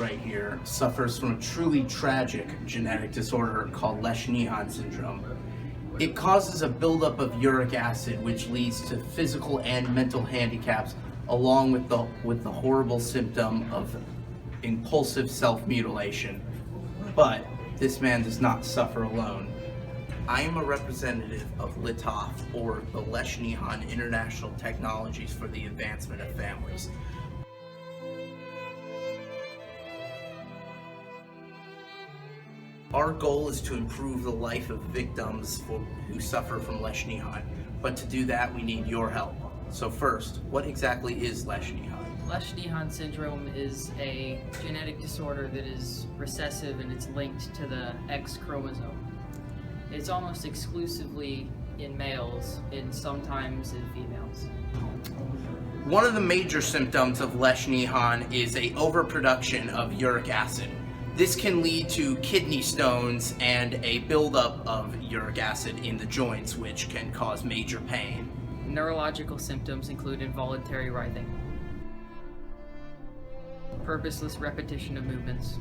right here suffers from a truly tragic genetic disorder called Lesch syndrome. It causes a buildup of uric acid, which leads to physical and mental handicaps, along with the horrible symptom of impulsive self-mutilation. But this man does not suffer alone. I am a representative of LITOF, or the Lesch International Technologies for the Advancement of Families. Our goal is to improve the life of victims who suffer from Lesch, but to do that we need your help. So first, what exactly is Lesch? Lesch syndrome is a genetic disorder that is recessive and it's linked to the X chromosome. It's almost exclusively in males and sometimes in females. One of the major symptoms of Lesch is a overproduction of uric acid. This can lead to kidney stones and a buildup of uric acid in the joints, which can cause major pain. Neurological symptoms include involuntary writhing, purposeless repetition of movements,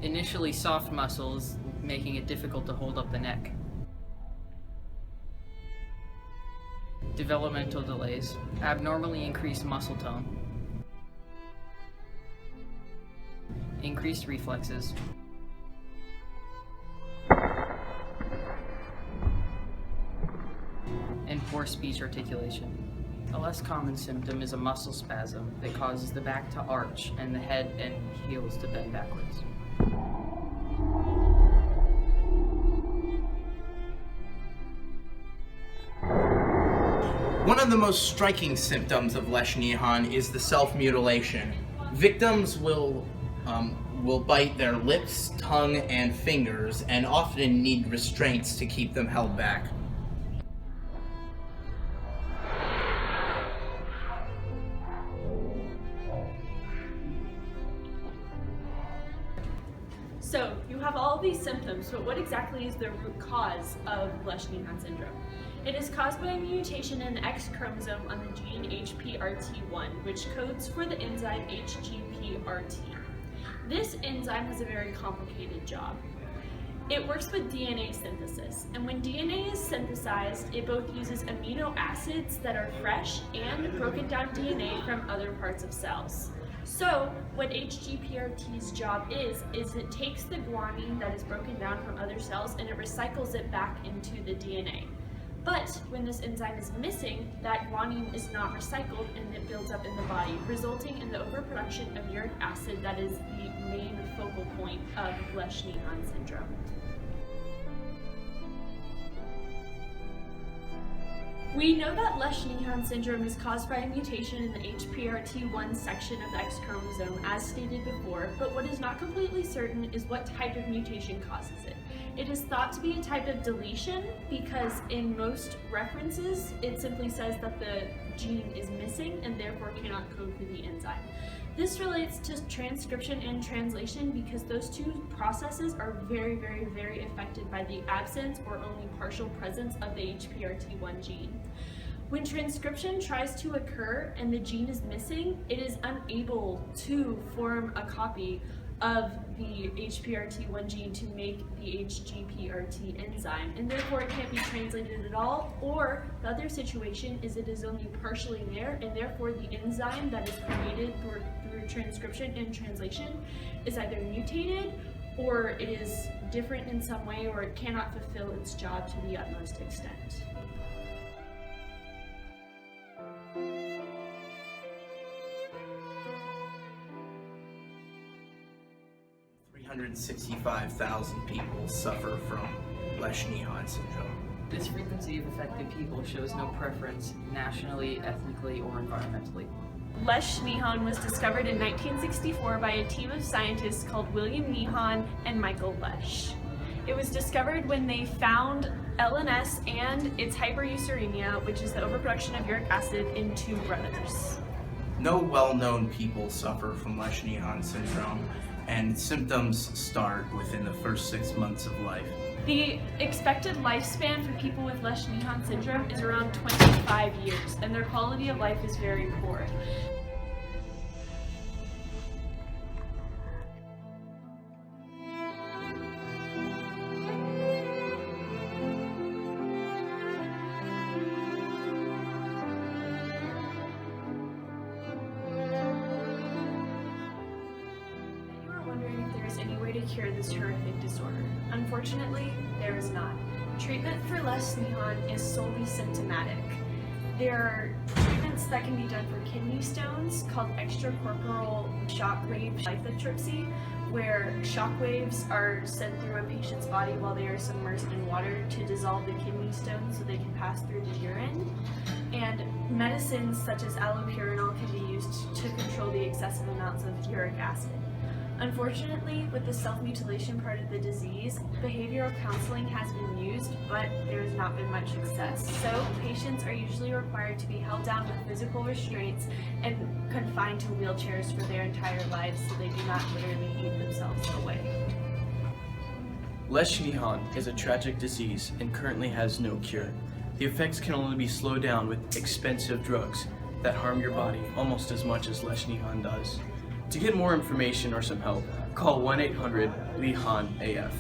initially soft muscles, making it difficult to hold up the neck, developmental delays, abnormally increased muscle tone, increased reflexes, and poor speech articulation. A less common symptom is a muscle spasm that causes the back to arch and the head and heels to bend backwards. One of the most striking symptoms of Lesch is the self-mutilation. Victims will bite their lips, tongue, and fingers, and often need restraints to keep them held back. So, you have all these symptoms, but what exactly is the root cause of Lesch syndrome? It is caused by a mutation in the X chromosome on the gene HPRT1, which codes for the enzyme HGPRT. This enzyme has a very complicated job. It works with DNA synthesis, and when DNA is synthesized, it both uses amino acids that are fresh and broken down DNA from other parts of cells. So, what HGPRT's job is it takes the guanine that is broken down from other cells and it recycles it back into the DNA. But when this enzyme is missing, that guanine is not recycled and it builds up in the body, resulting in the overproduction of uric acid that is the main focal point of Lesch syndrome. We know that Lesch syndrome is caused by a mutation in the HPRT1 section of the X chromosome, as stated before, but what is not completely certain is what type of mutation causes it. It is thought to be a type of deletion because in most references, it simply says that the gene is missing and therefore cannot code for the enzyme. This relates to transcription and translation because those two processes are very, very, very affected by the absence or only partial presence of the HPRT1 gene. When transcription tries to occur and the gene is missing, it is unable to form a copy of the HPRT1 gene to make the HGPRT enzyme, and therefore it can't be translated at all, or the other situation is it is only partially there, and therefore the enzyme that is created through transcription and translation is either mutated, or it is different in some way, or it cannot fulfill its job to the utmost extent. $365,000 people suffer from Lesch syndrome. This frequency of affected people shows no preference nationally, ethnically, or environmentally. Lesch was discovered in 1964 by a team of scientists called William Nyhan and Michael Lesch. It was discovered when they found LNS and its hyperuricemia, which is the overproduction of uric acid, in two brothers. No well-known people suffer from Lesch syndrome, and symptoms start within the first 6 months of life. The expected lifespan for people with Lesch-Nyhan syndrome is around 25 years, and their quality of life is very poor. To cure this horrific disorder. Unfortunately, there is not. Treatment for Lesch-Nyhan is solely symptomatic. There are treatments that can be done for kidney stones called extracorporeal shockwave lithotripsy, where shockwaves are sent through a patient's body while they are submersed in water to dissolve the kidney stones so they can pass through the urine. And medicines such as allopurinol can be used to control the excessive amounts of uric acid. Unfortunately, with the self-mutilation part of the disease, behavioral counseling has been used, but there has not been much success. So, patients are usually required to be held down with physical restraints and confined to wheelchairs for their entire lives so they do not literally eat themselves away. Lesch-Nyhan is a tragic disease and currently has no cure. The effects can only be slowed down with expensive drugs that harm your body almost as much as Lesch-Nyhan does. To get more information or some help, call 1-800-NYHAN-AF.